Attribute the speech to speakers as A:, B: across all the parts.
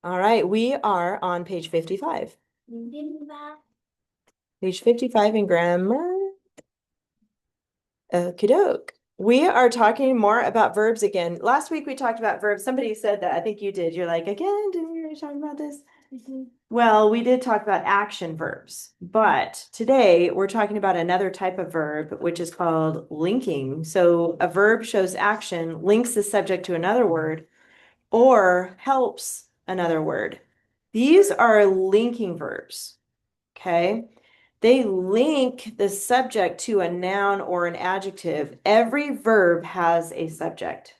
A: All right, we are on page 55. Page 55 in grammar. Okie doke. We are talking more about verbs again. Last week we talked about verbs. Somebody said that. I think you did. You're like, again, didn't we already talk about this? Well, we did talk about action verbs, but today we're talking about another type of verb, which is called linking. So a verb shows action, links the subject to another word, or helps another word. These are linking verbs, okay? They link the subject to a noun or an adjective. Every verb has a subject.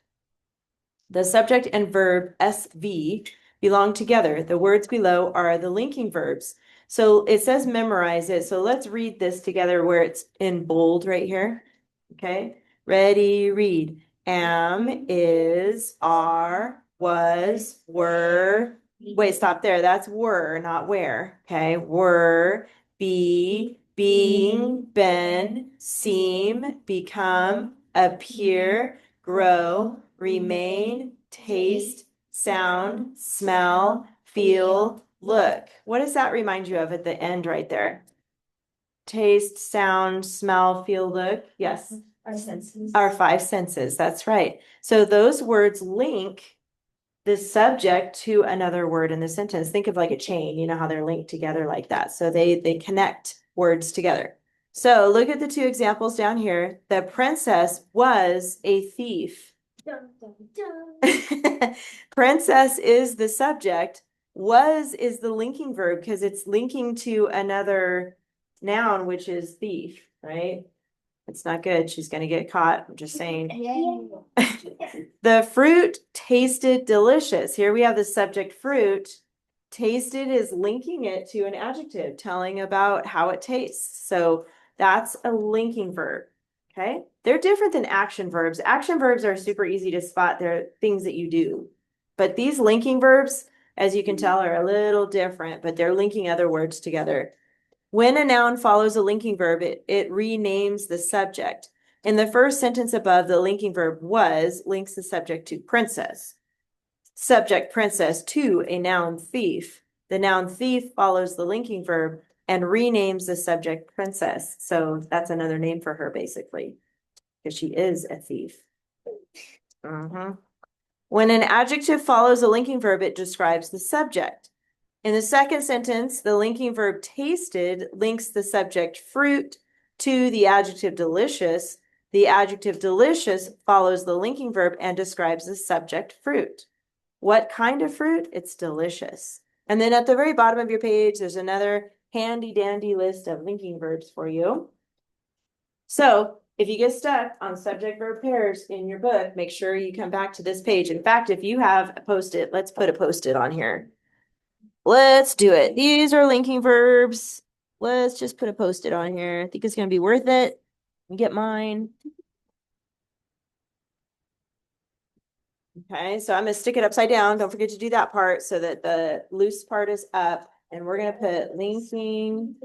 A: The subject and verb SV belong together. The words below are the linking verbs. So it says memorize it. So let's read this together where it's in bold right here. Okay. Ready, read. Am, is, are, was, were. Wait, stop there. That's were, not where. Okay. Were, be, being, been, seem, become, appear, grow, remain, taste, sound, smell, feel, look. What does that remind you of at the end right there? Taste, sound, smell, feel, look. Yes.
B: Our senses.
A: Our five senses. That's right. So those words link the subject to another word in the sentence. Think of like a chain, you know how they're linked together like that. So they connect words together. So look at the two examples down here. The princess was a thief.
B: Dun, dun, dun.
A: Princess is the subject. Was is the linking verb because it's linking to another noun, which is thief, right? It's not good. She's going to get caught. I'm just saying. The fruit tasted delicious. Here we have the subject fruit. Tasted is linking it to an adjective, telling about how it tastes. So that's a linking verb. Okay. They're different than action verbs. Action verbs are super easy to spot. They're things that you do. But these linking verbs, as you can tell, are a little different, but they're linking other words together. When a noun follows a linking verb, it renames the subject. In the first sentence above, the linking verb was links the subject to princess. Subject princess to a noun thief. The noun thief follows the linking verb and renames the subject princess. So that's another name for her, basically, because she is a thief. When an adjective follows a linking verb, it describes the subject. In the second sentence, the linking verb tasted links the subject fruit to the adjective delicious. The adjective delicious follows the linking verb and describes the subject fruit. What kind of fruit? It's delicious. And then at the very bottom of your page, there's another handy dandy list of linking verbs for you. So if you get stuck on subject verb pairs in your book, make sure you come back to this page. In fact, if you have a post-it, let's put a post-it on here. Let's do it. These are linking verbs. Let's just put a post-it on here. I think it's going to be worth it. Get mine. Okay, so I'm going to stick it upside down. Don't forget to do that part so that the loose part is up. And we're going to put linking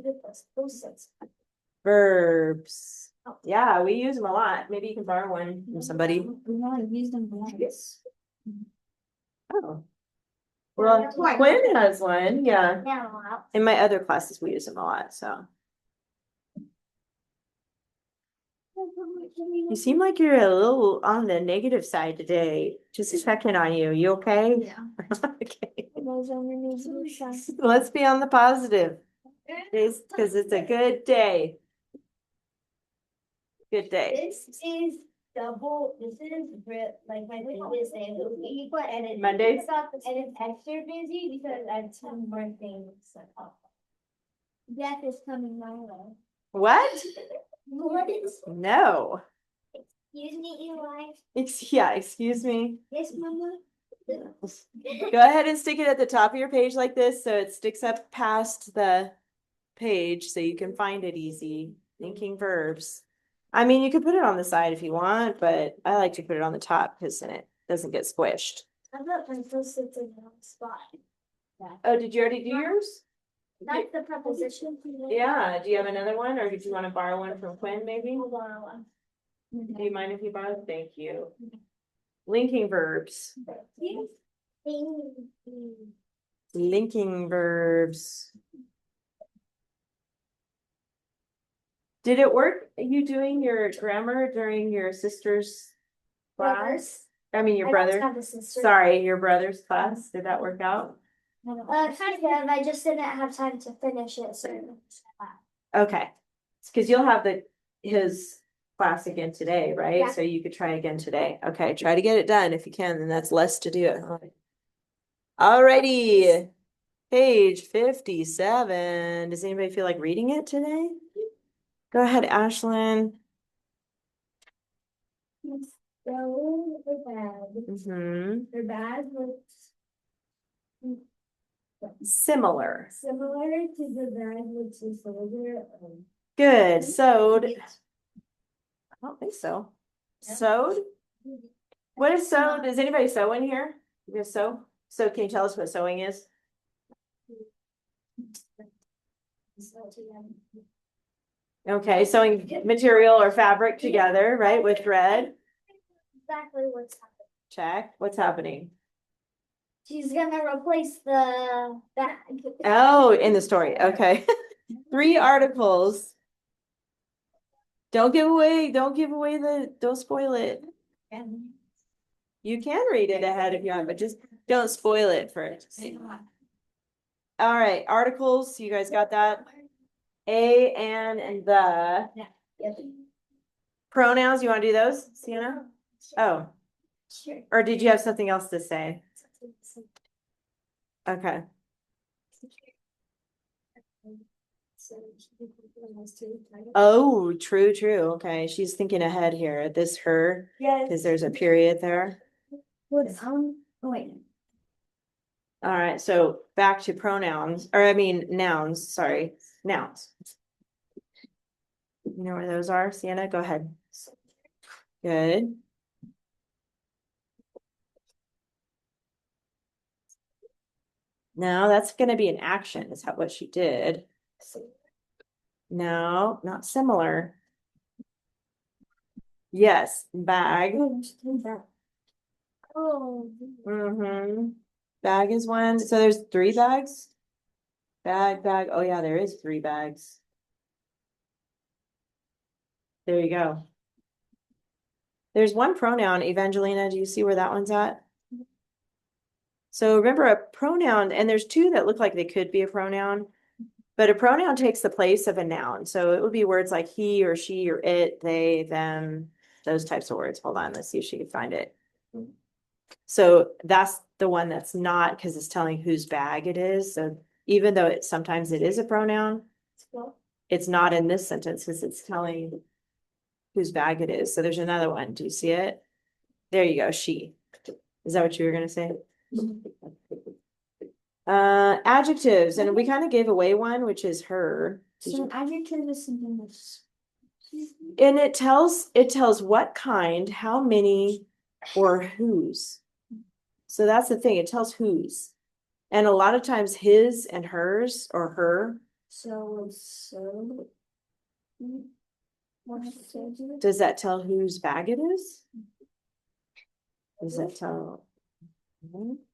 A: verbs. Yeah, we use them a lot. Maybe you can borrow one from somebody.
B: We want to use them for this.
A: Oh. Well, Quinn has one. Yeah.
B: Yeah.
A: In my other classes, we use them a lot. So you seem like you're a little on the negative side today. Just checking on you. You okay?
B: Yeah.
A: Okay. Let's be on the positive. Because it's a good day. Good day.
B: This is double, this is like my previous day, and it.
A: Mondays?
B: And it's extra busy because I have two more things. Death is coming my way.
A: What?
B: What?
A: No.
B: Excuse me, Eli.
A: Excuse me.
B: Yes, Mama.
A: Go ahead and stick it at the top of your page like this so it sticks up past the page so you can find it easy. Linking verbs. I mean, you could put it on the side if you want, but I like to put it on the top because then it doesn't get squished.
B: I thought pencil sits in the wrong spot.
A: Oh, did you already do yours?
B: That's the preposition.
A: Yeah. Do you have another one or did you want to borrow one from Quinn maybe?
B: I'll borrow one.
A: Do you mind if you borrow? Thank you. Linking verbs. Linking verbs. Did it work? You doing your grammar during your sister's class? I mean, your
B: I don't
A: brother.
B: have a sister.
A: Sorry, your brother's class. Did that work out?
B: Kind of, I just didn't have time to finish it, so.
A: Okay. Because you'll have his class again today, right?
B: Yeah.
A: So you could try again today. Okay, try to get it done if you can, then that's less to do at home. Alrighty. Page 57. Does anybody feel like reading it today? Go ahead, Ashlyn.
B: So, the bag.
A: Mm-hmm.
B: Her bag looks
A: Similar.
B: similar to the bag which the soldier.
A: Good. Sewed. I don't think so. Sewed? What is sew? Does anybody sew in here? You guys sew? So can you tell us what sewing is? Okay, sewing material or fabric together, right, with thread.
B: Exactly what's happening.
A: Check. What's happening?
B: She's gonna replace the bag.
A: Oh, in the story. Okay. 3 articles. Don't give away don't spoil it. You can read it ahead if you want, but just don't spoil it first. All right, articles, you guys got that? A, and the. Pronouns, you want to do those, Sienna? Oh,
B: Sure.
A: or did you have something else to say? Okay. Oh, true. Okay, she's thinking ahead here. This her, because there's a period there.
B: Wait.
A: All right, so back to pronouns, or I mean nouns, sorry, nouns. You know where those are, Sienna? Go ahead. Good. Now that's going to be an action, is what she did. No, not similar. Yes, bag.
B: Oh.
A: Mm-hmm. Bag is one. So there's 3 bags. Bag. Oh yeah, there is 3 bags. There you go. There's one pronoun, Evangelina. Do you see where that one's at? So remember a pronoun, and there's 2 that look like they could be a pronoun, but a pronoun takes the place of a noun. So it would be words like he or she or it, they, them, those types of words. Hold on, let's see if she can find it. So that's the one that's not, because it's telling whose bag it is. So even though sometimes it is a pronoun, it's not in this sentence because it's telling whose bag it is. So there's another one. Do you see it? There you go. She. Is that what you were going to say? Adjectives, and we kind of gave away one, which is her.
B: So adjective is something that's.
A: And it tells what kind, how many, or whose. So that's the thing. It tells whose. And a lot of times his and hers or her.
B: So.
A: Does that tell whose bag it is? Does that tell?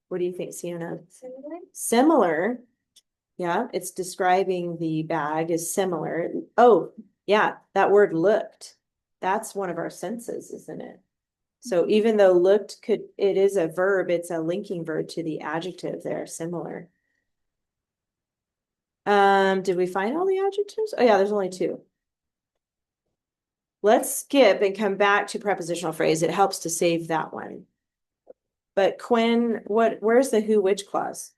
A: What do you think, Sienna? Similar. Yeah, it's describing the bag is similar. Oh, yeah, that word looked. That's one of our senses, isn't it? So even though looked it is a verb, it's a linking verb to the adjective there, similar. Did we find all the adjectives? Oh yeah, there's only 2. Let's skip and come back to prepositional phrase. It helps to save that one. But Quinn, where's the who, which clause?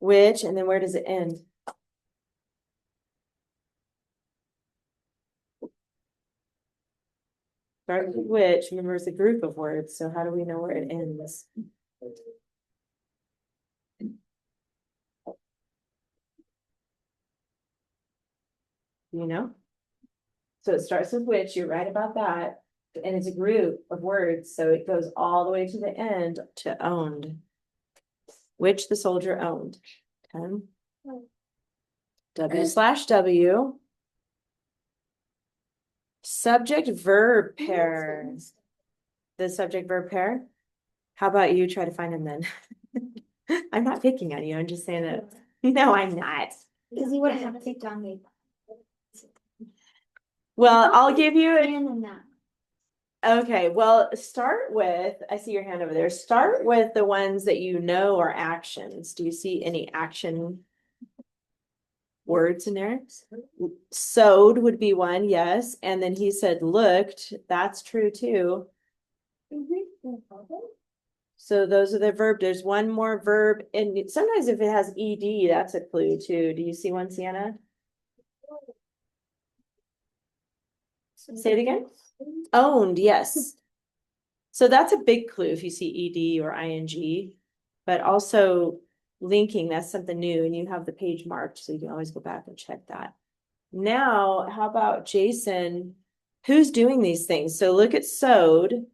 A: Which, and then where does it end? Start with which, remember it's a group of words, so how do we know where it ends? You know? So it starts with which, you're right about that, and it's a group of words, so it goes all the way to the end to owned. Which the soldier owned. Okay. W/W. Subject verb pair. The subject verb pair. How about you try to find them then? I'm not picking on you. I'm just saying that. No, I'm not.
B: Because you wouldn't have picked on me.
A: Well, I'll give you a
B: And then that.
A: Okay, well, start with, I see your hand over there. Start with the ones that you know are actions. Do you see any action words in there? Sewed would be one, yes. And then he said looked. That's true too. So those are the verb. There's one more verb. And sometimes if it has ed, that's a clue too. Do you see one, Sienna? Say it again. Owned, yes. So that's a big clue if you see ed or ing, but also linking, that's something new, and you have the page marked, so you can always go back and check that. Now, how about Jason? Who's doing these things? So look at sewed.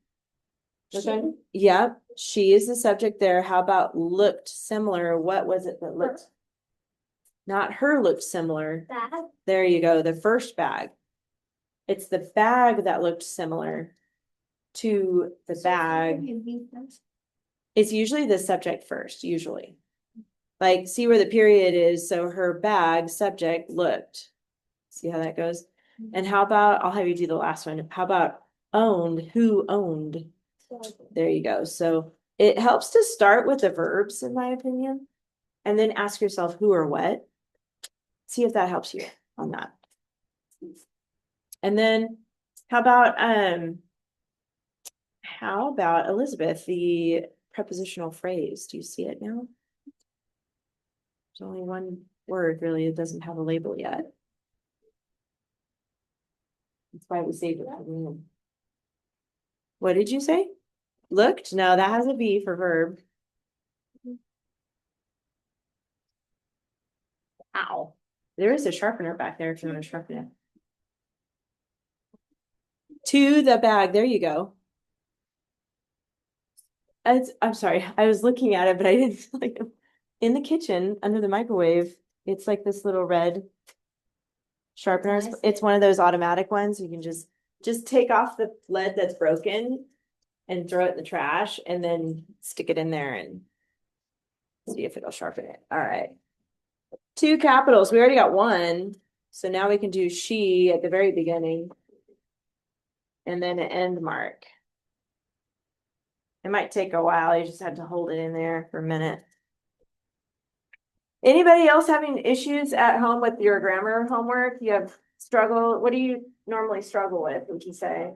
A: Okay. Yep, she is the subject there. How about looked similar? What was it that looked? Not her looked similar.
B: Bag.
A: There you go, the first bag. It's the bag that looked similar to the bag. It's usually the subject first, usually. Like, see where the period is. So her bag subject looked. See how that goes? And how about, I'll have you do the last one. How about owned? Who owned? There you go. So it helps to start with the verbs, in my opinion, and then ask yourself who or what. See if that helps you on that. And then how about Elizabeth, the prepositional phrase? Do you see it now? There's only one word really, it doesn't have a label yet. That's why we saved it for the end. What did you say? Looked? No, that has a V for verb. Ow. There is a sharpener back there if you want to sharpen it. To the bag. There you go. I'm sorry. I was looking at it, but I didn't like in the kitchen under the microwave. It's like this little red sharpener. It's one of those automatic ones. You can just take off the lead that's broken and throw it in the trash and then stick it in there and see if it'll sharpen it. All right. 2 capitals. We already got one. So now we can do she at the very beginning. And then an end mark. It might take a while. You just have to hold it in there for a minute. Anybody else having issues at home with your grammar homework? You have struggle? What do you normally struggle with, would you say?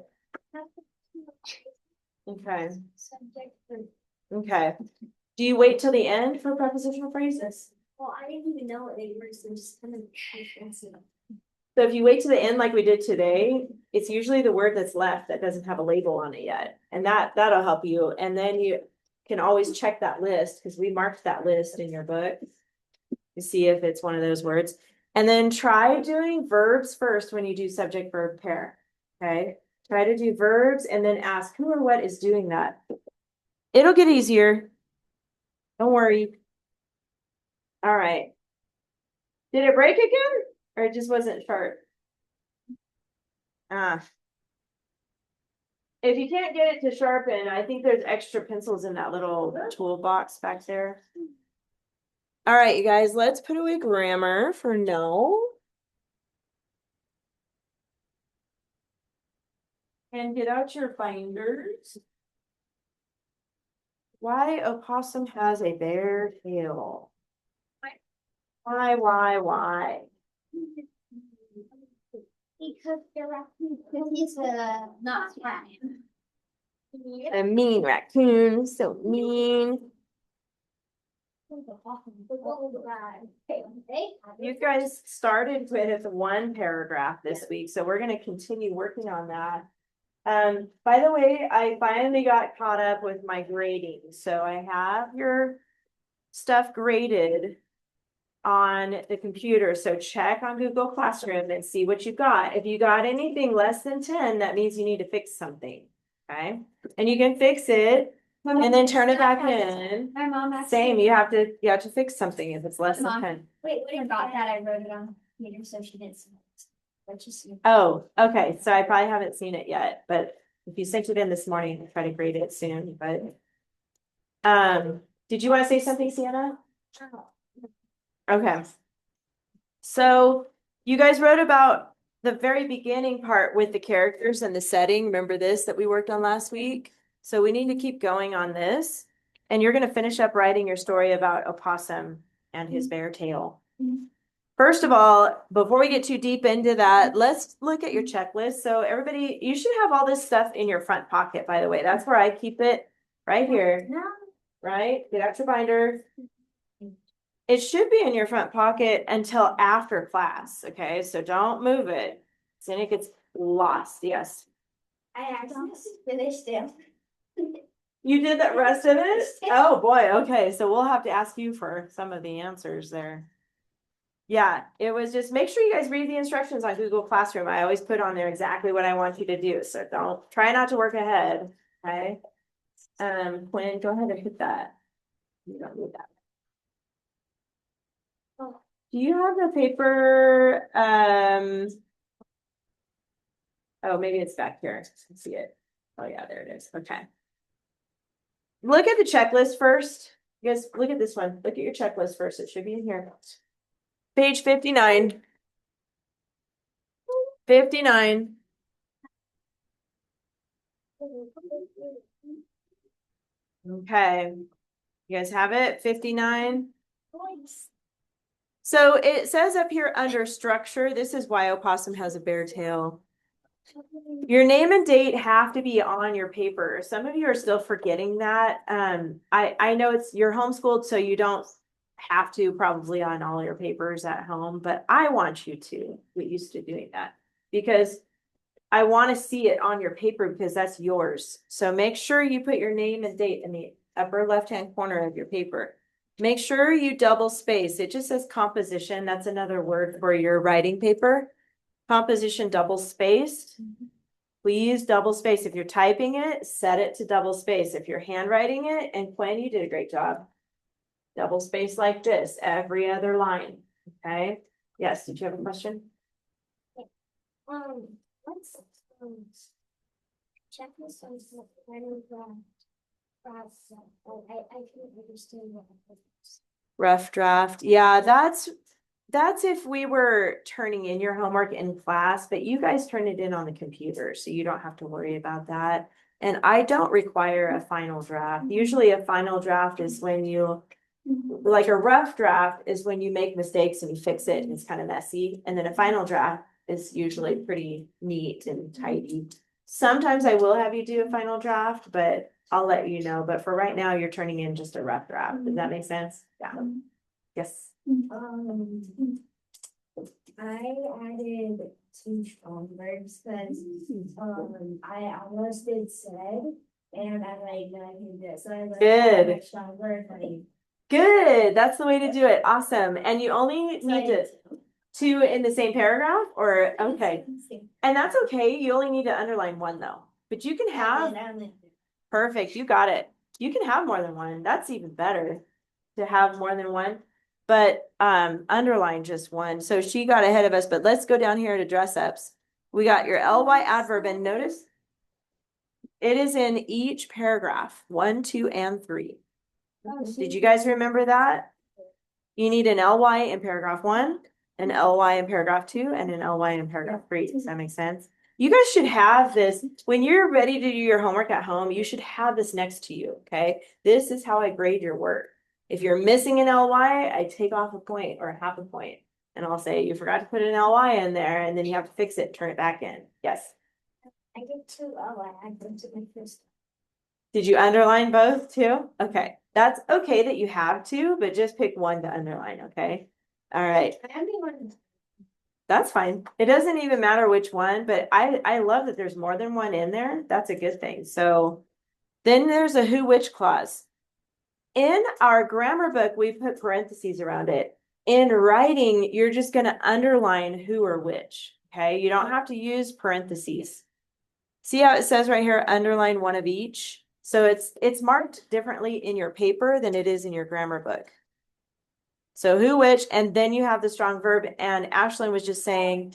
A: Okay. Okay. Do you wait till the end for prepositional phrases?
B: Well, I didn't even know what they were, so I'm just kind of.
A: So if you wait to the end like we did today, it's usually the word that's left that doesn't have a label on it yet. And that'll help you. And then you can always check that list because we marked that list in your book to see if it's one of those words. And then try doing verbs first when you do subject verb pair. Okay. Try to do verbs and then ask who or what is doing that. It'll get easier. Don't worry. All right. Did it break again? Or it just wasn't sharp? If you can't get it to sharpen, I think there's extra pencils in that little toolbox back there. All right, you guys, let's put away grammar for no. And get out your binders. Why opossum has a bare tail? Why?
B: Because he's not Italian.
A: A mean raccoon, so mean. You guys started with one paragraph this week, so we're going to continue working on that. By the way, I finally got caught up with my grading. So I have your stuff graded on the computer. So check on Google Classroom and see what you got. If you got anything less than 10, that means you need to fix something. Okay. And you can fix it and then turn it back in.
B: My mom
A: Same, you have to fix something if it's less than 10.
B: Wait, what about that? I wrote it on here so she didn't see it.
A: Oh, okay, so I probably haven't seen it yet, but if you sent it in this morning, I'll try to grade it soon, but. Did you want to say something, Sienna? Okay. So you guys wrote about the very beginning part with the characters and the setting. Remember this that we worked on last week? So we need to keep going on this. And you're going to finish up writing your story about Opossum and his bear tail. First of all, before we get too deep into that, let's look at your checklist. So everybody, you should have all this stuff in your front pocket, by the way. That's where I keep it, right here. Right? Get out your binder. It should be in your front pocket until after class, okay? So don't move it. Then it gets lost, yes.
B: I actually finished it.
A: You did the rest of it? Oh, boy, okay, so we'll have to ask you for some of the answers there. Yeah, it was just, make sure you guys read the instructions on Google Classroom. I always put on there exactly what I want you to do, so don't, try not to work ahead, okay? Quinn, go ahead and hit that. You don't need that. Do you have the paper? Oh, maybe it's back here. Let's see it. Oh yeah, there it is. Okay. Look at the checklist first. You guys look at this one. Look at your checklist first. It should be in here. Page 59. 59. Okay. You guys have it? 59. So it says up here under structure, this is why opossum has a bear tail. Your name and date have to be on your paper. Some of you are still forgetting that. I know it's you're homeschooled, so you don't have to probably on all your papers at home, but I want you to get used to doing that because I want to see it on your paper because that's yours. So make sure you put your name and date in the upper left-hand corner of your paper. Make sure you double space. It just says composition. That's another word for your writing paper. Composition double spaced. Please double space. If you're typing it, set it to double space. If you're handwriting it, and Quinn, you did a great job. Double space like this, every other line. Okay. Yes, did you have a question?
B: What's checklist on the final draft? I can't understand what it is.
A: Rough draft. Yeah, that's if we were turning in your homework in class, but you guys turn it in on the computer, so you don't have to worry about that. And I don't require a final draft. Usually a final draft is when you, like a rough draft is when you make mistakes and you fix it and it's kind of messy. And then a final draft is usually pretty neat and tidy. Sometimes I will have you do a final draft, but I'll let you know. But for right now, you're turning in just a rough draft. Does that make sense? Yeah. Yes.
B: I added two strong verbs because I almost did said and I like that I can do it. So I like
A: Good.
B: strong verb like
A: Good. That's the way to do it. Awesome. And you only need to two in the same paragraph or okay. And that's okay. You only need to underline one though. But you can have perfect. You got it. You can have more than one. That's even better to have more than one. But underline just one. So she got ahead of us, but let's go down here to dress ups. We got your ly adverb and notice it is in each paragraph, 1, 2, and 3. Did you guys remember that? You need an ly in paragraph 1, an ly in paragraph 2, and an ly in paragraph 3. Does that make sense? You guys should have this when you're ready to do your homework at home. You should have this next to you. Okay. This is how I grade your work. If you're missing an ly, I take off a point or a half a point and I'll say, you forgot to put an ly in there and then you have to fix it, turn it back in. Yes.
B: I get two I add them to my first.
A: Did you underline both too? Okay. That's okay that you have to, but just pick one to underline. Okay. All right. That's fine. It doesn't even matter which one, but I love that there's more than one in there. That's a good thing. So then there's a who which clause. In our grammar book, we put parentheses around it. In writing, you're just going to underline who or which. Okay. You don't have to use parentheses. See how it says right here, underline one of each. So it's marked differently in your paper than it is in your grammar book. So who, which, and then you have the strong verb. And Ashlyn was just saying,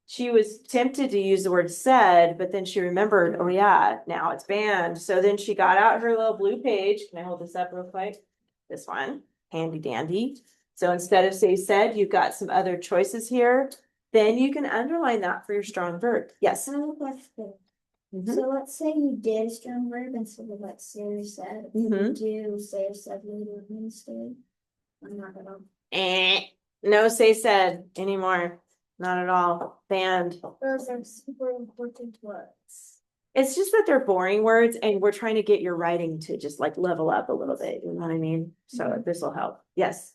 A: she was tempted to use the word said, but then she remembered, oh yeah, now it's banned. So then she got out her little blue page. Can I hold this up real quick? This one, handy dandy. So instead of say said, you've got some other choices here. Then you can underline that for your strong verb. Yes.
B: I have a question.
A: Mhm.
B: So let's say you did a strong verb instead of like say or said.
A: Mhm.
B: Do say or said later instead. I'm not gonna.
A: No say said anymore. Not at all. Banned.
B: Those are super important words.
A: It's just that they're boring words and we're trying to get your writing to just like level up a little bit. You know what I mean? So this will help. Yes.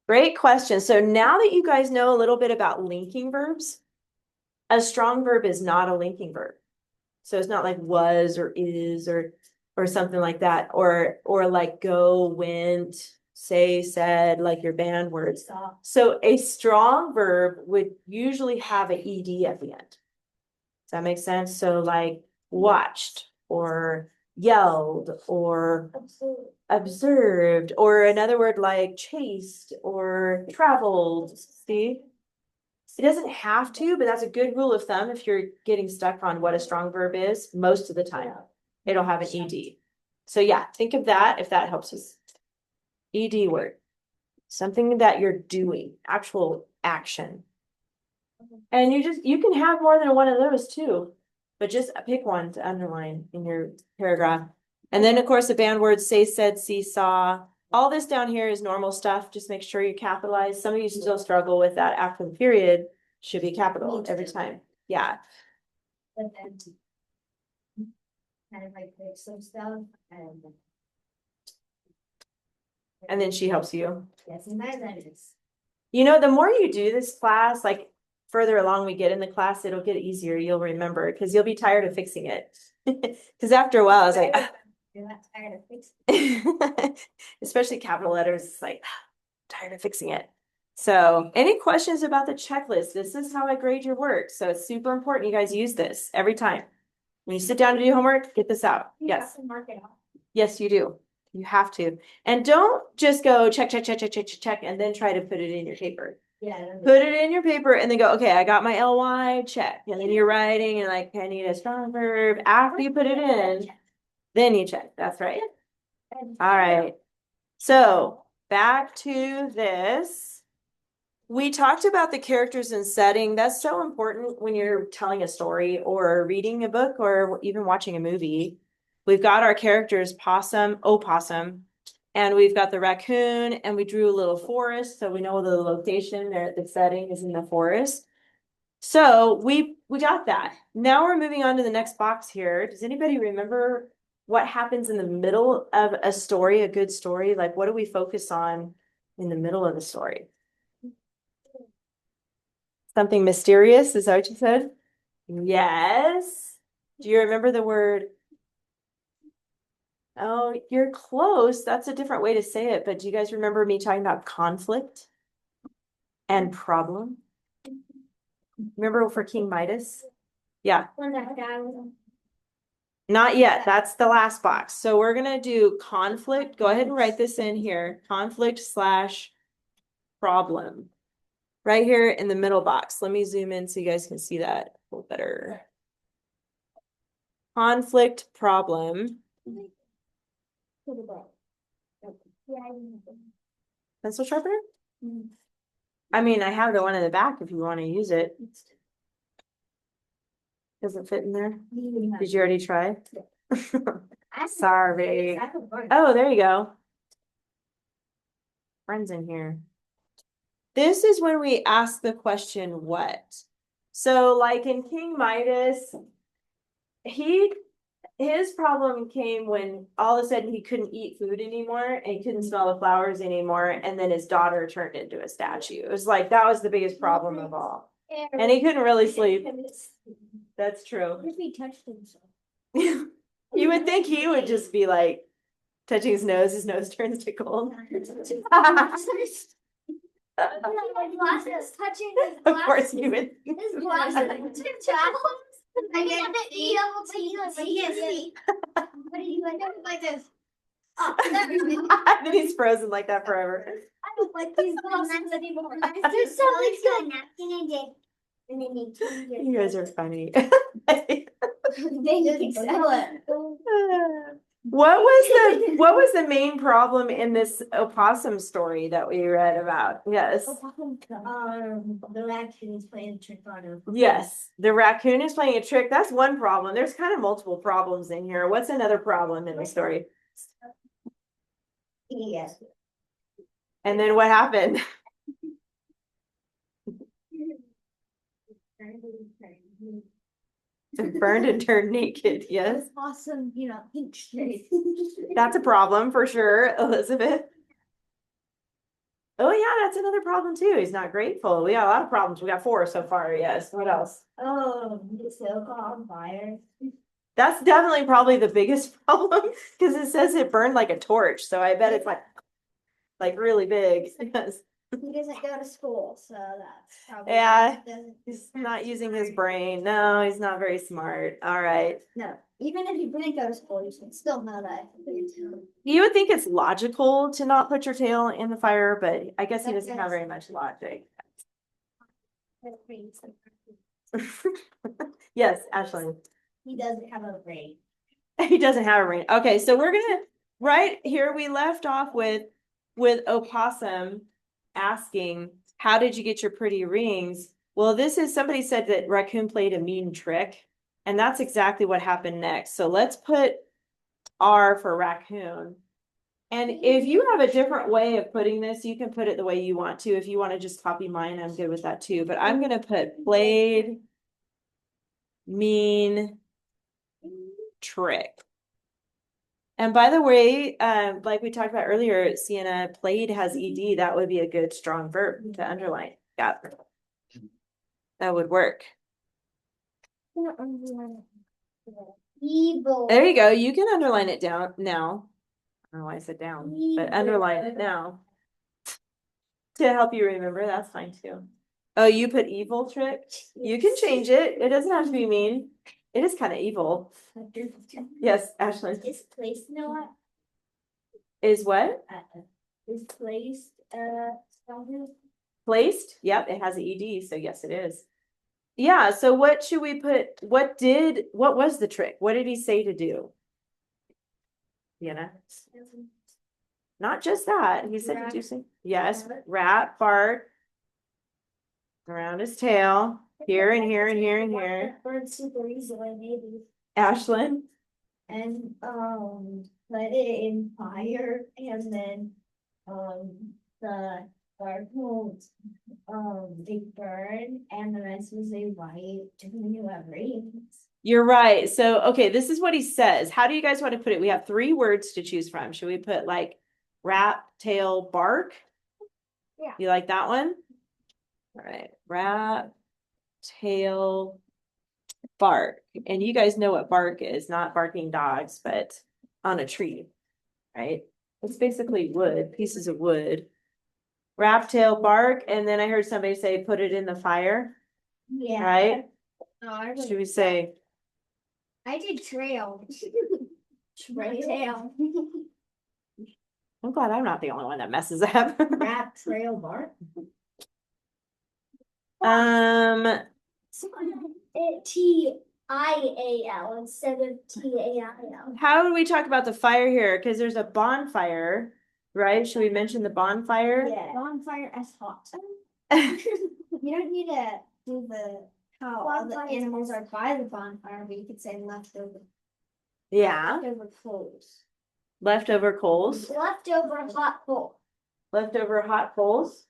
A: Great question. So now that you guys know a little bit about linking verbs, a strong verb is not a linking verb. So it's not like was or is or something like that, or like go, went, say, said, like your banned words. So a strong verb would usually have an ed at the end. Does that make sense? So like watched or yelled or observed, or another word like chased or traveled. See? It doesn't have to, but that's a good rule of thumb if you're getting stuck on what a strong verb is. Most of the time, it'll have an ed. So yeah, think of that if that helps you. Ed word, something that you're doing, actual action. And you can have more than one of those too, but just pick one to underline in your paragraph. And then of course the banned words say, said, see, saw. All this down here is normal stuff. Just make sure you capitalize. Some of you still struggle with that after the period. Should be capital every time. Yeah.
B: But then kind of like fix some stuff
A: And then she helps you.
B: yes, and that is.
A: You know, the more you do this class, like further along we get in the class, it'll get easier. You'll remember because you'll be tired of fixing it. Because after a while, I was like,
B: You're not tired of fixing.
A: especially capital letters, it's like tired of fixing it. So any questions about the checklist? This is how I grade your work. So it's super important you guys use this every time. When you sit down to do homework, get this out. Yes.
B: Mark it off.
A: Yes, you do. You have to. And don't just go check, check, check, check, check, check, check, and then try to put it in your paper.
B: Yeah.
A: Put it in your paper and then go, okay, I got my LY, check. And then you're writing and like, I need a strong verb. After you put it in, then you check. That's right. All right. So back to this. We talked about the characters and setting. That's so important when you're telling a story or reading a book or even watching a movie. We've got our characters, possum, opossum, and we've got the raccoon, and we drew a little forest, so we know the location there, the setting is in the forest. So we got that. Now we're moving on to the next box here. Does anybody remember what happens in the middle of a story, a good story? Like what do we focus on in the middle of the story? Something mysterious, is that what you said? Yes. Do you remember the word? Oh, you're close. That's a different way to say it. But do you guys remember me talking about conflict and problem? Remember for King Midas? Yeah.
B: When that guy was.
A: Not yet. That's the last box. So we're going to do conflict. Go ahead and write this in here. Conflict slash problem. Right here in the middle box. Let me zoom in so you guys can see that a little better. Conflict problem. Pencil sharpener? I mean, I have the one in the back if you want to use it. Does it fit in there? Did you already try? Sorry. Oh, there you go. Friends in here. This is when we ask the question, what? So like in King Midas, his problem came when all of a sudden he couldn't eat food anymore and he couldn't smell the flowers anymore. And then his daughter turned into a statue. It was like, that was the biggest problem of all. And he couldn't really sleep. That's true.
B: If he touched himself.
A: You would think he would just be like touching his nose turns to gold.
B: Glasses touching his
A: Of course you would.
B: His glasses. I get to be able to see. What do you like this? Oh,
A: And then he's frozen like that forever.
B: I don't like these glasses anymore. There's so much good napkin and then you change it.
A: You guys are funny.
B: Then you can sell it.
A: What was the main problem in this opossum story that we read about? Yes.
B: The raccoon is playing a trick on him.
A: Yes, the raccoon is playing a trick. That's one problem. There's kind of multiple problems in here. What's another problem in the story?
B: Yes.
A: And then what happened? Burned and turned naked. Yes,
B: Awesome, pink shade.
A: that's a problem for sure, Elizabeth. Oh yeah, that's another problem too. He's not grateful. We got a lot of problems. We got 4 so far. Yes. What else?
B: Oh, the silk on fire.
A: That's definitely probably the biggest problem because it says it burned like a torch. So I bet it's like really big. Yes.
B: He doesn't go to school, so that's probably.
A: Yeah,
B: doesn't-
A: he's not using his brain. No, he's not very smart. All right.
B: No, even if you didn't go to school, you should still know that.
A: You would think it's logical to not put your tail in the fire, but I guess he doesn't have very much logic. Yes, Ashley.
B: He doesn't have a brain.
A: He doesn't have a ring. Okay, so we're gonna right here. We left off with opossum asking, "How did you get your pretty rings?" Well, this is somebody said that raccoon played a mean trick, and that's exactly what happened next. So let's put R for raccoon. And if you have a different way of putting this, you can put it the way you want to. If you want to just copy mine, I'm good with that too. But I'm gonna put played mean trick. And by the way, like we talked about earlier, Sienna, played has ed. That would be a good strong verb to underline. Yeah, that would work.
B: Evil.
A: There you go. You can underline it down now. I don't know why I said down, but underline it now to help you remember. That's fine too. Oh, you put evil trick? You can change it. It doesn't have to be mean. It is kind of evil. Yes, Ashley.
B: Is placed, what?
A: Is what?
B: Is placed, spelled?
A: Placed? Yep, it has an ed, so yes, it is. Yeah, so what should we put? What was the trick? What did he say to do? Not just that. He said to do something. Yes, rat, fart around his tail, here and here and here and here.
B: Bird super easily, maybe.
A: Ashlyn.
B: And put it in fire, and then the dark will they burn, and the rest was a white, and you have rings.
A: You're right. So, okay, this is what he says. How do you guys want to put it? We have 3 words to choose from. Should we put like rat, tail, bark?
B: Yeah.
A: You like that one? All right. Rat, tail, bark. And you guys know what bark is, not barking dogs, but on a tree, right? It's basically wood, pieces of wood. Rat, tail, bark. And then I heard somebody say, put it in the fire.
B: Yeah.
A: Right?
B: No,
A: Should we say?
B: I did trail. Trail.
A: I'm glad I'm not the only one that messes up.
B: Rat trail bark. TIAL instead of TAIL.
A: How do we talk about the fire here? Because there's a bonfire, right? Should we mention the bonfire?
B: Yeah. Bonfire as hot. You don't need to do how all the animals are by the bonfire, but you could say leftover.
A: Yeah.
B: Leftover coals.
A: Leftover coals.
B: Leftover hot coal.
A: Leftover hot coals.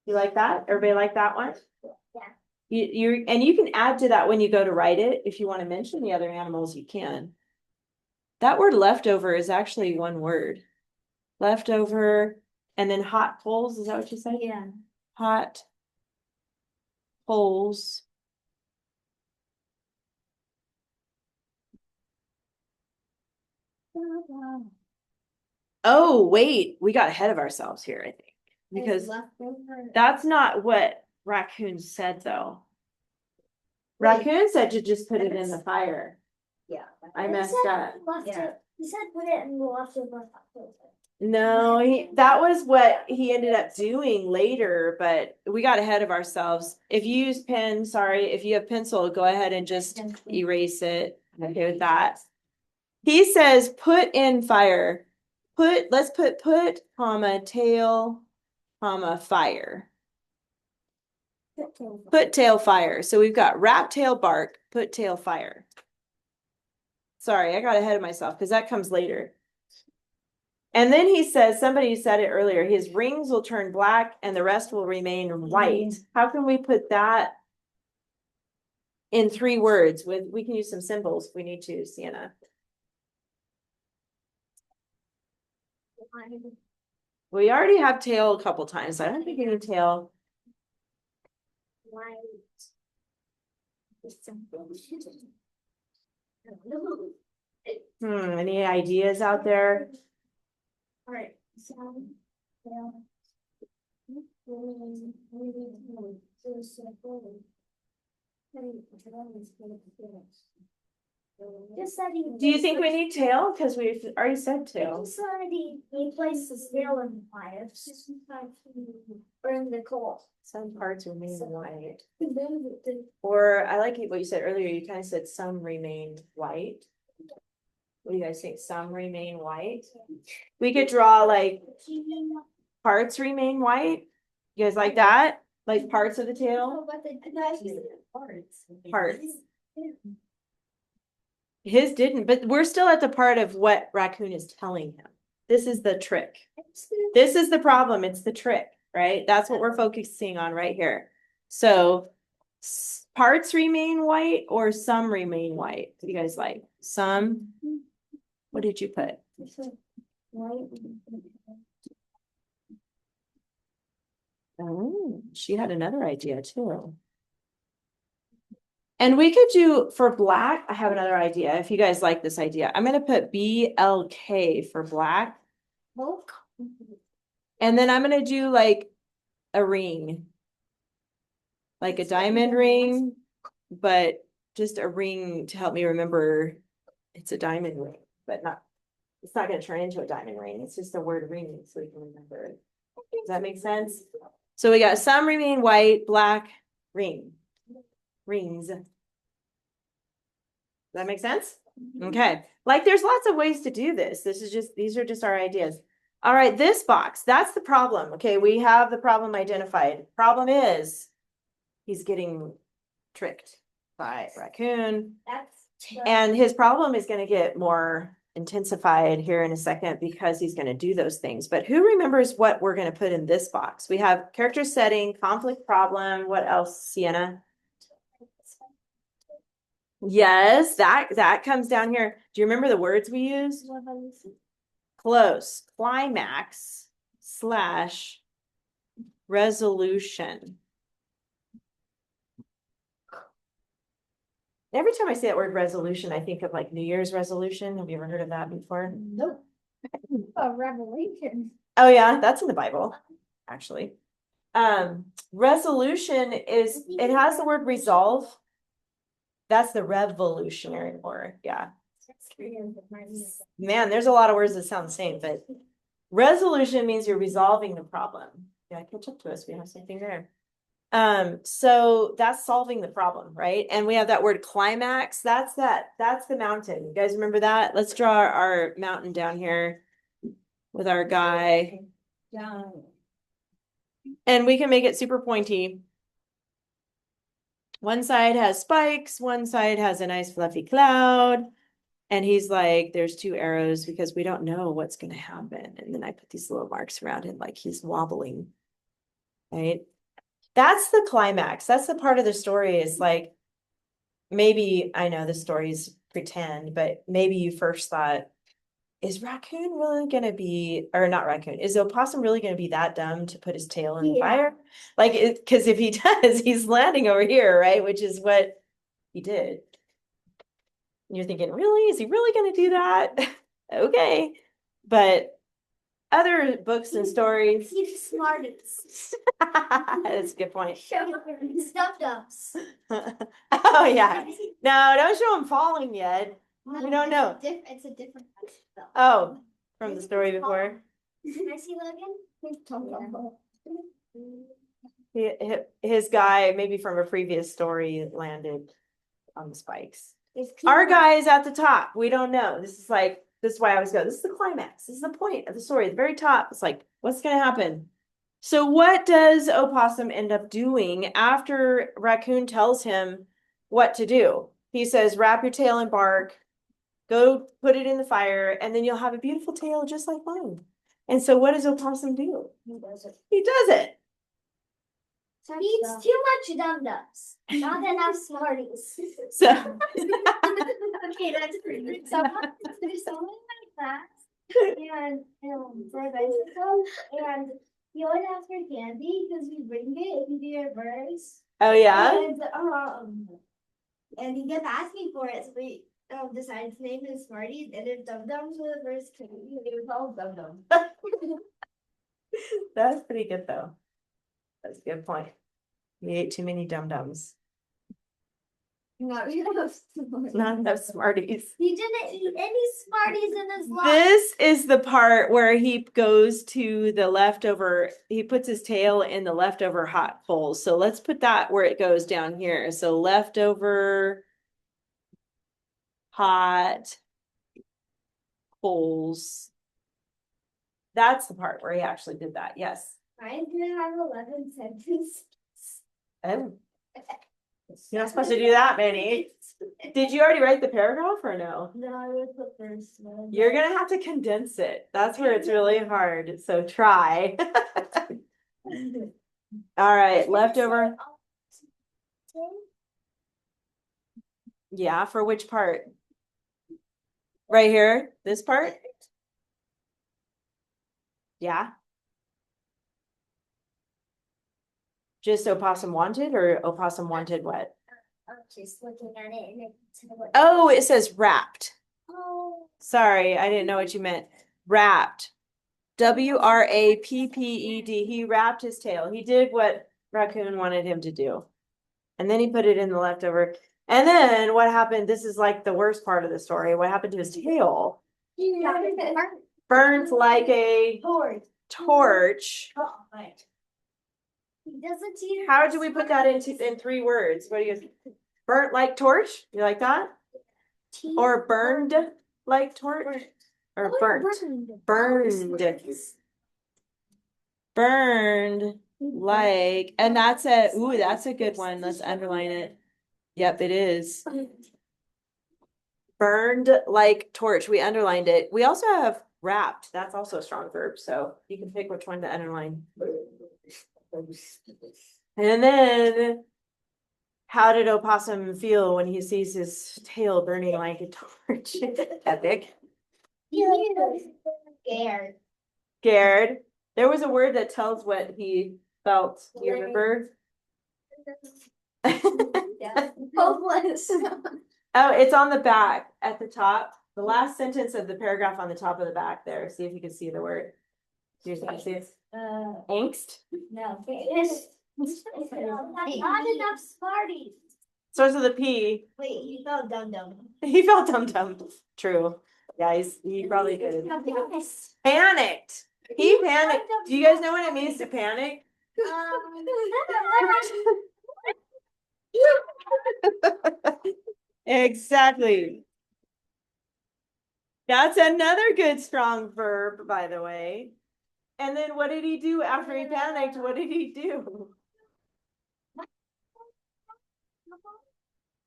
A: You like that? Everybody like that one?
B: Yeah.
A: You can add to that when you go to write it. If you want to mention the other animals, you can. That word leftover is actually one word. Leftover, and then hot coals. Is that what you said?
B: Yeah.
A: Hot coals. Oh, wait, we got ahead of ourselves here, I think. Because that's not what raccoon said, though. Raccoon said to just put it in the fire.
B: Yeah.
A: I messed up.
B: Yeah. He said put it in the leftover.
A: No, that was what he ended up doing later, but we got ahead of ourselves. If you use pen, sorry, if you have pencil, go ahead and just erase it. I'm okay with that. He says put in fire. Let's put, comma, tail, comma, fire. Put tail fire. So we've got wrap tail bark, put tail fire. Sorry, I got ahead of myself because that comes later. And then he says, somebody said it earlier, his rings will turn black and the rest will remain white. How can we put that in 3 words? We can use some symbols if we need to, Sienna. We already have tail a couple times. So I don't think you need tail. Any ideas out there?
B: All right. So,
A: do you think we need tail? Because we've already said tail.
B: Just already replaced the tail in the fire. Burn the coal.
A: Some parts remain white. Or I like what you said earlier. You kind of said some remain white. What do you guys think? Some remain white. We could draw like parts remain white. You guys like that? Like parts of the tail? Parts. His didn't, but we're still at the part of what raccoon is telling him. This is the trick. This is the problem. It's the trick, right? That's what we're focusing on right here. So parts remain white or some remain white? What do you guys like? Some? What did you put? Oh, she had another idea too. And we could do for black, I have another idea. If you guys like this idea, I'm going to put BLK for black. And then I'm going to do like a ring. Like a diamond ring, but just a ring to help me remember it's a diamond ring, but it's not going to turn into a diamond ring. It's just a word ring so we can remember it. Does that make sense? So we got some remain white, black, ring. Rings. Does that make sense? Okay. Like there's lots of ways to do this. These are just our ideas. All right, this box, that's the problem. Okay, we have the problem identified. Problem is he's getting tricked by raccoon. And his problem is going to get more intensified here in a second because he's going to do those things. But who remembers what we're going to put in this box? We have character setting, conflict problem. What else, Sienna? Yes, that comes down here. Do you remember the words we used? Close. Climax / resolution. Every time I say that word resolution, I think of like New Year's resolution. Have you ever heard of that before?
B: Nope. A revelation.
A: Oh yeah, that's in the Bible, actually. Resolution it has the word resolve. That's the Revolutionary War. Yeah. Man, there's a lot of words that sound the same, but resolution means you're resolving the problem. Yeah, catch up to us. We have something there. So that's solving the problem, right? And we have that word climax. That's the mountain. You guys remember that? Let's draw our mountain down here with our guy. And we can make it super pointy. One side has spikes, one side has a nice fluffy cloud. And he's like, there's 2 arrows because we don't know what's going to happen. And then I put these little marks around him like he's wobbling, right? That's the climax. That's the part of the story is like, maybe I know the story's pretend, but maybe you first thought, is raccoon really going to be, or not raccoon, is the opossum really going to be that dumb to put his tail in the fire? Like, because if he does, he's landing over here, right? Which is what he did. And you're thinking, really? Is he really going to do that? Okay. But other books and stories.
B: He's the smartest.
A: That's a good point.
B: Stuffed us.
A: Oh yeah. No, don't show him falling yet. We don't know.
B: It's a different.
A: Oh, from the story before.
B: Can I see Logan?
A: His guy, maybe from a previous story, landed on the spikes.
B: There's
A: Our
B: people-
A: guy is at the top. We don't know. This is why I always go, this is the climax. This is the point of the story. The very top. It's like, what's going to happen? So what does Opossum end up doing after Raccoon tells him what to do? He says, wrap your tail in bark, go put it in the fire, and then you'll have a beautiful tail just like mine. And so what does Opossum do?
B: He does it.
A: He does it.
B: He eats too much dum-dums. Not enough Smarties.
A: So
B: Okay, that's pretty good. There's someone in my class and for bicycle and he always asks for candy because we bring it if we do your verse.
A: oh yeah.
B: And he kept asking for it, so we decided to name him Smarties, and if Dum Dums were the first candy, they would call Dum Dum.
A: That's pretty good though. That's a good point. We ate too many dum-dums.
B: Not enough Smarties.
A: Not enough Smarties.
B: He didn't eat any Smarties in his life.
A: This is the part where he goes to the leftover, he puts his tail in the leftover hot coals. So let's put that where it goes down here. So leftover hot coals. That's the part where he actually did that. Yes.
B: Mine's gonna have 11 sentences.
A: Oh. You're not supposed to do that many. Did you already write the paragraph or no?
B: No, I wrote the first one.
A: You're gonna have to condense it. That's where it's really hard. So try. All right, leftover. Yeah, for which part? Right here, this part? Yeah. Just Opossum wanted or Opossum wanted what?
B: I'm just looking at it and it said what.
A: Oh, it says wrapped.
B: Oh.
A: Sorry, I didn't know what you meant. Wrapped. WRAPPED. He wrapped his tail. He did what Raccoon wanted him to do. And then he put it in the leftover. And then what happened? This is like the worst part of the story. What happened to his tail? Burnt like a torch.
B: He doesn't eat.
A: How do we put that in 3 words? What do you burnt like torch? You like that? Or burned like torch? Or burnt? Burned. Burned like, and that's a good one. Let's underline it. Yep, it is. Burned like torch. We underlined it. We also have wrapped. That's also a strong verb. So you can pick which one to underline. And then, how did Opossum feel when he sees his tail burning like a torch? Epic.
B: He was scared.
A: Scared. There was a word that tells what he felt. Do you remember?
B: Hopeless.
A: Oh, it's on the back at the top. The last sentence of the paragraph on the top of the back there. See if you can see the word. Do you see it? Angst?
B: No. Not enough Smarties.
A: Starts with a P.
B: Wait, he felt dum-dum.
A: He felt dum-dum. True. Yeah, he probably did. Panicked. He panicked. Do you guys know what it means to panic? Exactly. That's another good strong verb, by the way. And then what did he do after he panicked? What did he do?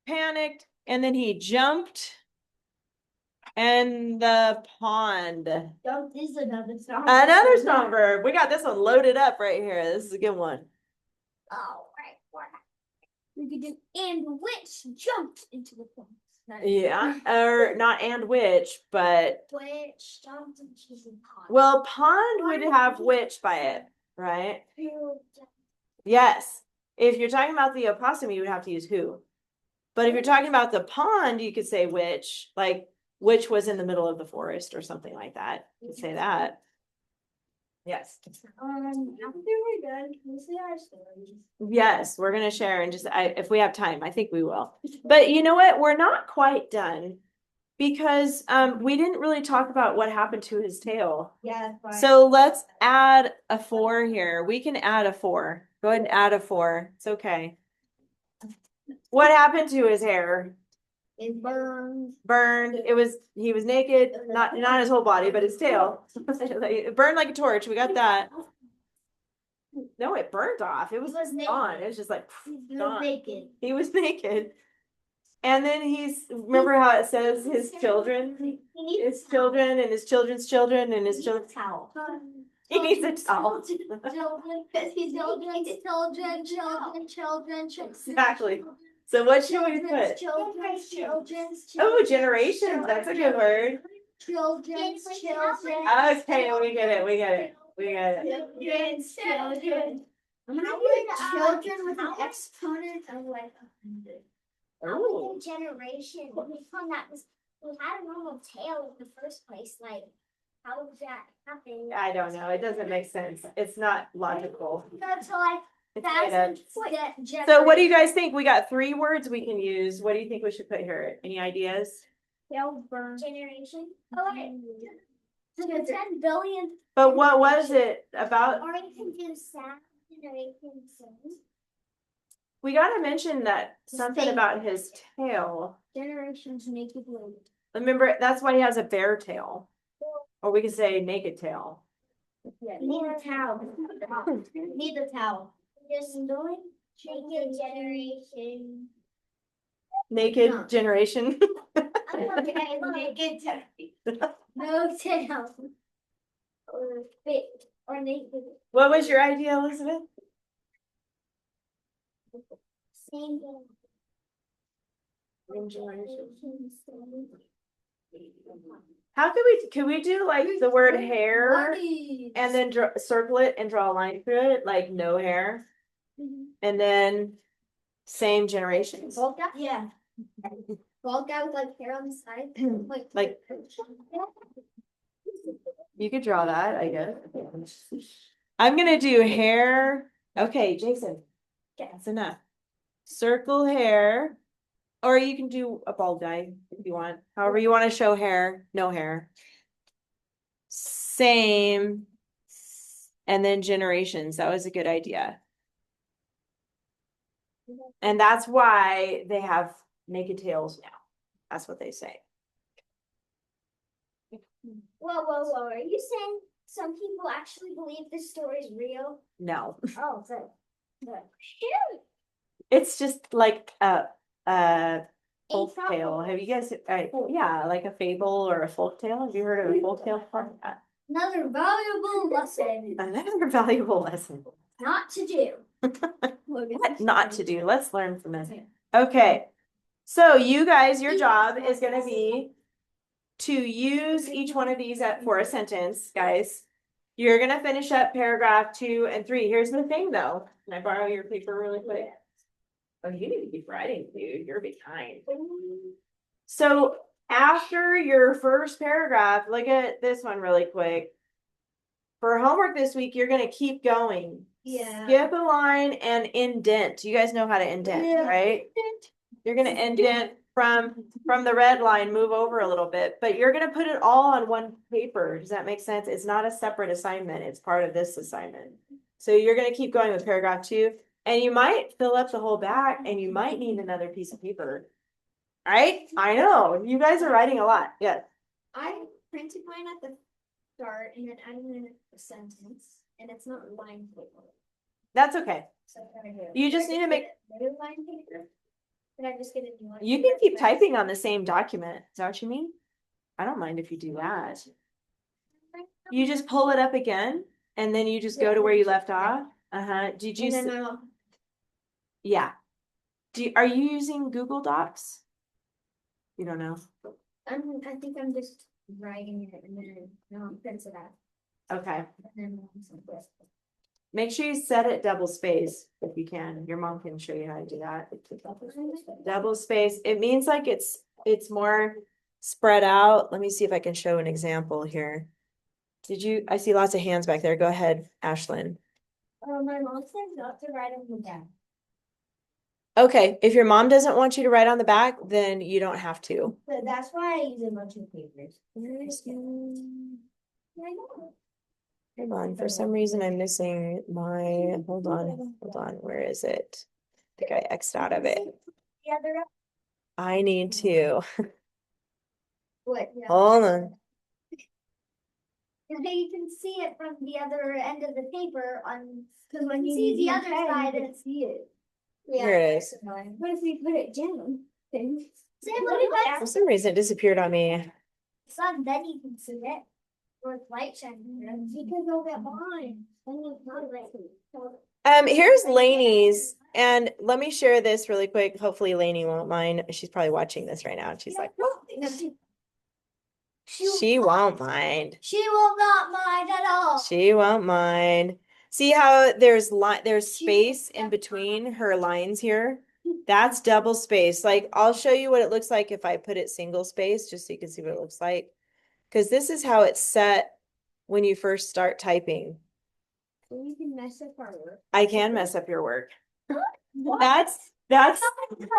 A: Panicked, and then he jumped in the pond.
B: Jump is another strong.
A: Another strong verb. We got this one loaded up right here. This is a good one.
B: All right. We could do and which jumped into the pond.
A: Yeah, or not and which, but
B: Which jumped into the pond.
A: well, pond would have which by it, right? Yes. If you're talking about the opossum, you would have to use who. But if you're talking about the pond, you could say which, like which was in the middle of the forest or something like that. You could say that. Yes.
B: After we're done, can we say our stories?
A: Yes, we're gonna share and just if we have time, I think we will. But you know what? We're not quite done. because we didn't really talk about what happened to his tail.
B: Yeah, that's fine.
A: So let's add a 4 here. We can add a 4. Go ahead and add a 4. It's okay. What happened to his hair?
B: It burns.
A: Burned. He was naked, not his whole body, but his tail. It burned like a torch. We got that. No, it burned off. It was gone. It was just like
B: He was
A: gone.
B: naked.
A: He was naked. And then remember how it says his children? His children and his children's children and his children's
B: towel.
A: He needs a towel.
B: Children.
A: Exactly. So what should we put? Oh, generations. That's a good word.
B: Children's children.
A: Okay, we get it. We get it. We get it.
B: Children's children. Children with an exponent of like 100.
A: Oh.
B: Generation. We found that we had a normal tail in the first place. Like, how did that happen?
A: I don't know. It doesn't make sense. It's not logical.
B: That's like
A: It's made up.
B: that.
A: So what do you guys think? We got 3 words we can use. What do you think we should put here? Any ideas?
B: Tail burn. Generation. Oh, okay. So the 10 billion.
A: But what was it about?
B: Or you can do sound generation soon.
A: We got to mention that something about his tail.
B: Generations naked blue.
A: Remember, that's why he has a bear tail. Or we could say naked tail.
B: Yeah. Need a towel. Need the towel. Just doing naked generation.
A: Naked generation.
B: Okay, naked tail. No tail. Or fit. Or naked.
A: What was your idea, Elizabeth?
B: Same
A: How could we do like the word hair and then circle it and draw a line through it, like no hair, and then same generations.
B: Bald guy? Yeah. Bald guy with like hair on the side.
A: Like you could draw that, I guess. I'm gonna do hair. Okay, Jason. That's enough. Circle hair. Or you can do a bald guy if you want. However you want to show hair, no hair. Same. And then generations. That was a good idea. And that's why they have naked tails now. That's what they say.
B: Whoa. Are you saying some people actually believe this story is real?
A: No.
B: Oh, shoot.
A: It's just like a folk tale. Have you guys, yeah, like a fable or a folk tale? Have you heard of a folk tale before?
B: Another valuable lesson.
A: Another valuable lesson.
B: Not to do.
A: What not to do? Let's learn from this. Okay. So you guys, your job is going to be to use each one of these for a sentence, guys. You're going to finish up paragraph 2 and 3. Here's the thing though. Can I borrow your paper really quick? Oh, you need to keep writing, dude. You're behind. So after your first paragraph, look at this one really quick. For homework this week, you're going to keep going.
B: Yeah.
A: Skip a line and indent. You guys know how to indent, right? You're going to indent from the red line, move over a little bit, but you're going to put it all on one paper. Does that make sense? It's not a separate assignment. It's part of this assignment. So you're going to keep going with paragraph 2. And you might fill up the whole back and you might need another piece of paper. Right? I know. You guys are writing a lot. Yes.
B: I printed mine at the start and then added in a sentence. And it's not line paper.
A: That's okay.
B: So what do I do?
A: You just need to make.
B: New line paper? Did I just get a new one?
A: You can keep typing on the same document. Is that what you mean? I don't mind if you do that. You just pull it up again and then you just go to where you left off. Did you? Yeah. Are you using Google Docs? You don't know.
B: I think I'm just writing it and then no, print it out.
A: Okay.
B: And then
A: Make sure you set it double space if you can. Your mom can show you how to do that. Double space. It means like it's more spread out. Let me see if I can show an example here. I see lots of hands back there. Go ahead, Ashlyn.
B: my mom says not to write them down.
A: Okay, if your mom doesn't want you to write on the back, then you don't have to.
B: So that's why I use a bunch of papers.
A: Hold on, for some reason I'm missing my, hold on, where is it? I think I X'd out of it.
B: The other,
A: I need to,
B: what?
A: hold on.
B: Because you can see it from the other end of the paper on, because when you see the other side, you can see it.
A: Here it is.
B: What if we put it down? Then.
A: For some reason it disappeared on me.
B: Sun, then you can see it. Or it's light shining. You can go get behind. Then it's not right.
A: Here's Lainey's, and let me share this really quick. Hopefully Lainey won't mind. She's probably watching this right now, and she's like, she won't mind.
B: She will not mind at all.
A: She won't mind. See how there's space in between her lines here? That's double space. Like, I'll show you what it looks like if I put it single space, just so you can see what it looks like. Because this is how it's set when you first start typing.
B: You can mess up our work.
A: I can mess up your work. That's
B: You messed up my work.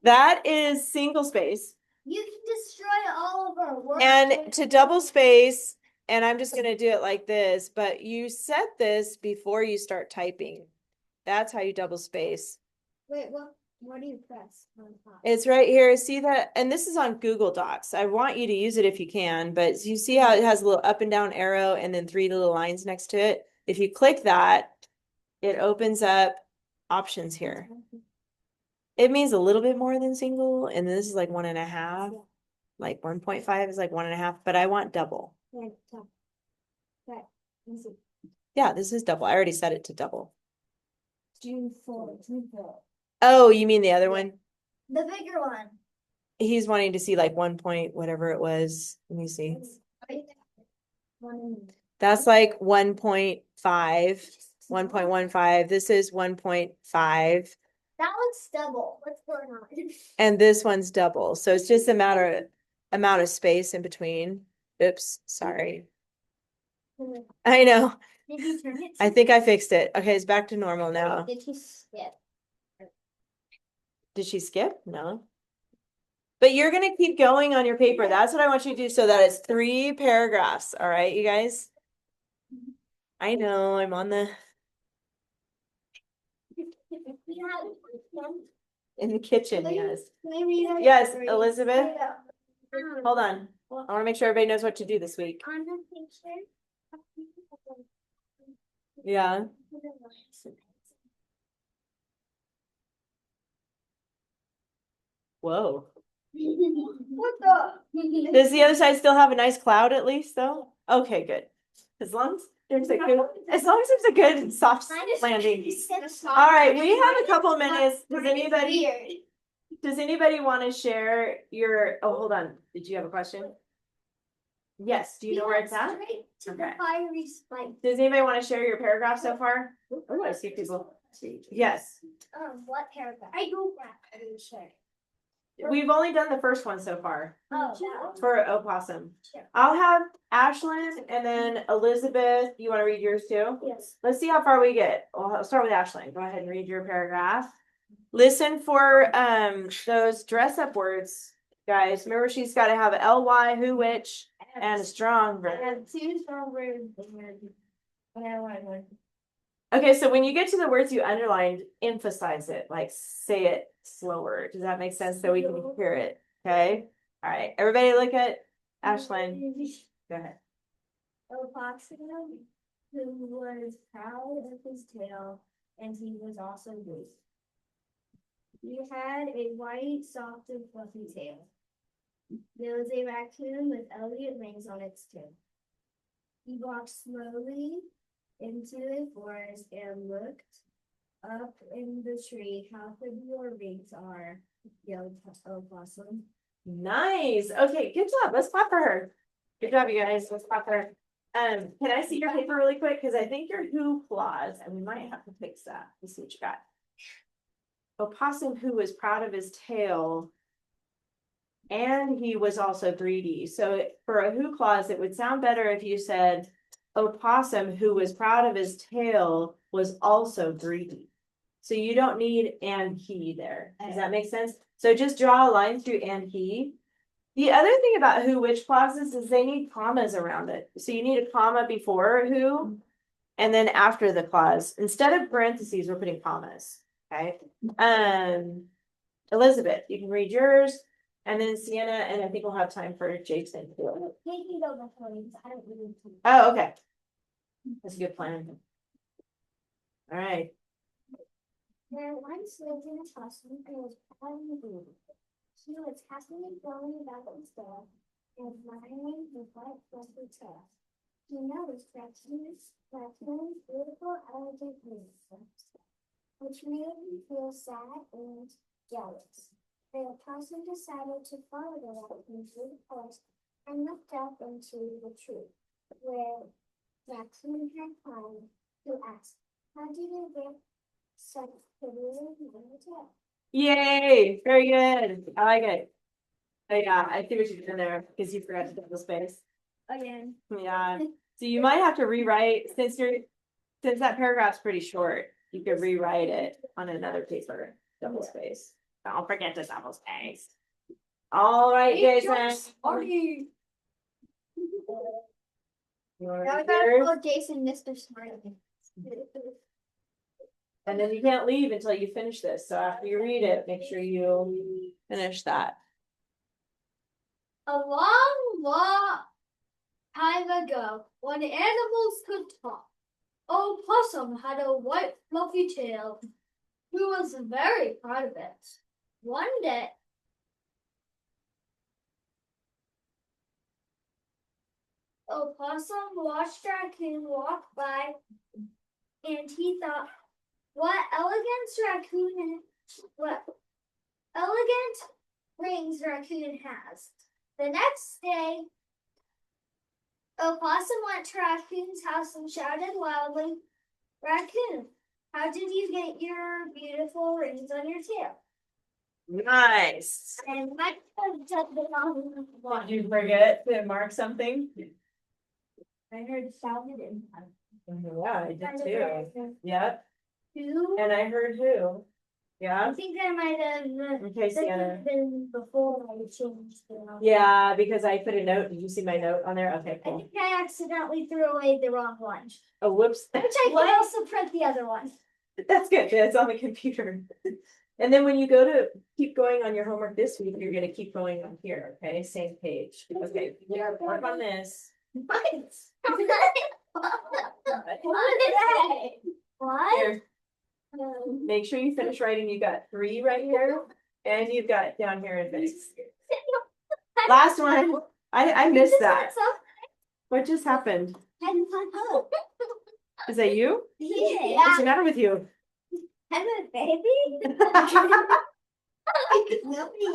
A: that is single space.
B: You can destroy all of our work.
A: And to double space, and I'm just gonna do it like this, but you set this before you start typing. That's how you double space.
B: Wait, what do you press on top?
A: It's right here. See that? And this is on Google Docs. I want you to use it if you can, but you see how it has a little up and down arrow and then 3 little lines next to it? If you click that, it opens up options here. It means a little bit more than single, and this is like 1.5. Like 1.5 is like 1.5, but I want double. Yeah, this is double. I already set it to double.
B: June 4.
A: Oh, you mean the other one?
B: The bigger one.
A: He's wanting to see like 1 point, whatever it was. Let me see. That's like 1.5, 1.15. This is 1.5.
B: That one's double. What's going on?
A: And this one's double. So it's just a matter amount of space in between. Oops, sorry. I know.
B: Did you turn it?
A: I think I fixed it. Okay, it's back to normal now.
B: Did you skip?
A: Did she skip? No. But you're gonna keep going on your paper. That's what I want you to do so that it's 3 paragraphs. All right, you guys? I know, I'm on the in the kitchen, yes. Yes, Elizabeth. Hold on. I want to make sure everybody knows what to do this week.
B: On the picture.
A: Yeah. Whoa.
B: What the?
A: Does the other side still have a nice cloud at least though? Okay, good. As long as there's a good, as long as there's a good soft landing. All right, we have a couple minutes. Does anybody want to share your, oh, hold on. Did you have a question? Yes, do you know where it's at?
B: To the fiery spike.
A: Does anybody want to share your paragraph so far? Oh, I see people. Yes.
B: What paragraph? I don't share.
A: We've only done the first one so far
B: Oh,
A: for opossum.
B: Sure.
A: I'll have Ashlyn and then Elizabeth. You want to read yours too?
B: yes.
A: Let's see how far we get. Well, I'll start with Ashlyn. Go ahead and read your paragraph. Listen for those dress up words, guys. Remember, she's got to have ly, who, which, and a strong verb.
B: I have 2 strong words. And I want one.
A: Okay, so when you get to the words you underlined, emphasize it, like say it slower. Does that make sense so we can hear it? Okay. All right. Everybody look at Ashlyn. Go ahead.
B: Opossum, who was proud of his tail, and he was also big. He had a white, soft, and fluffy tail. There was a raccoon with elegant rings on its tail. He walked slowly into a forest and looked up in the tree. How good your rings are, yelled Opossum.
A: Nice. Okay, good job. Let's clap for her. Good job, you guys. Let's clap for her. Can I see your paper really quick? Because I think your who clause, and we might have to fix that. Let's see what you got. Opossum who was proud of his tail, and he was also greedy. So for a who clause, it would sound better if you said, opossum who was proud of his tail was also greedy. So you don't need and he there. Does that make sense? So just draw a line through and he. The other thing about who which clauses is they need commas around it. So you need a comma before who and then after the clause. Instead of parentheses, we're putting commas. Okay. Elizabeth, you can read yours. And then Sienna, and I think we'll have time for Jason too. Oh, okay. That's a good plan. All right.
B: There once lived in a castle and was proud and greedy. He was happily going about his day and admiring his white fluffy tail. He noticed raccoons' beautiful, elegant wings, which made him feel sad and jealous. The opossum decided to follow the raccoon through the forest and looked up into the tree where Raccoon had climbed to ask, "How did you get such pretty little tail?"
A: Yay! Very good. I like it. Oh, yeah, I see what you did in there because you forgot to double space.
B: Again.
A: Yeah. So you might have to rewrite since that paragraph's pretty short. You could rewrite it on another paper. Double space. Don't forget to double space. All right, Jason.
B: Sorry.
A: You wanna
B: Now I
A: read
B: gotta
A: yours?
B: call Jason Mr. Smiley.
A: And then you can't leave until you finish this. So after you read it, make sure you finish that.
B: A long time ago, when animals could talk, Opossum had a white fluffy tail. He was very proud of it. One day, Opossum watched Raccoon walk by, and he thought, what elegant rings Raccoon has. The next day, Opossum went to Raccoon's house and shouted loudly, "Raccoon, how did you get your beautiful rings on your tail?"
A: Nice.
B: And my did
A: Did you forget to mark something?
B: I heard shouted in
A: Yeah, I did too. Yep.
B: Who?
A: And I heard who.
B: I
A: Yeah.
B: think that might have
A: Okay,
B: that
A: Sienna.
B: have been before I changed it.
A: Yeah, because I put a note. Did you see my note on there? Okay,
B: I
A: cool.
B: think I accidentally threw away the wrong one.
A: Oh, whoops.
B: Which I can also print the other one.
A: That's good. It's on the computer. And then when you go to keep going on your homework this week, you're gonna keep going on here, okay? Same page. Okay, yeah, work on this.
B: What? What?
A: Here, make sure you finish writing. You got 3 right here, and you've got down here in base. Last one. I missed that. What just happened? Is that you?
B: Yeah.
A: What's the matter with you?
B: I'm a baby.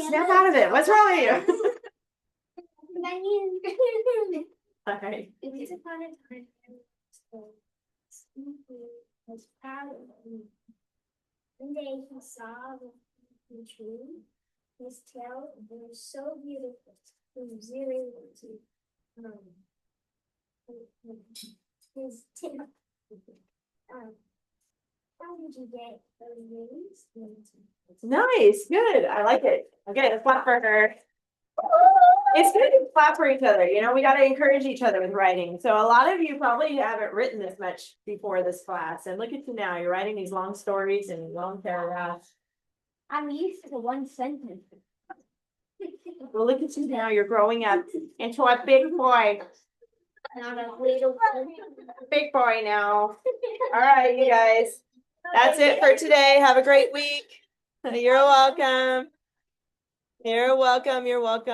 A: Snap out of it. What's wrong with you? All right.
B: Once upon a time, Snoopy was proud of me. One day he saw the tree. His tail was so beautiful. He really wanted his tail. How did you get those wings?
A: Nice. Good. I like it. Okay, let's clap for her. It's good to clap for each other. You know, we got to encourage each other with writing. So a lot of you probably haven't written this much before this class. And look at you now. You're writing these long stories and long paragraphs.
B: I'm used to one sentence.
A: Well, look at you now. You're growing up into a big boy.
B: Not a little
A: Big boy now. All right, you guys. That's it for today. Have a great week. You're welcome. You're welcome. You're welcome.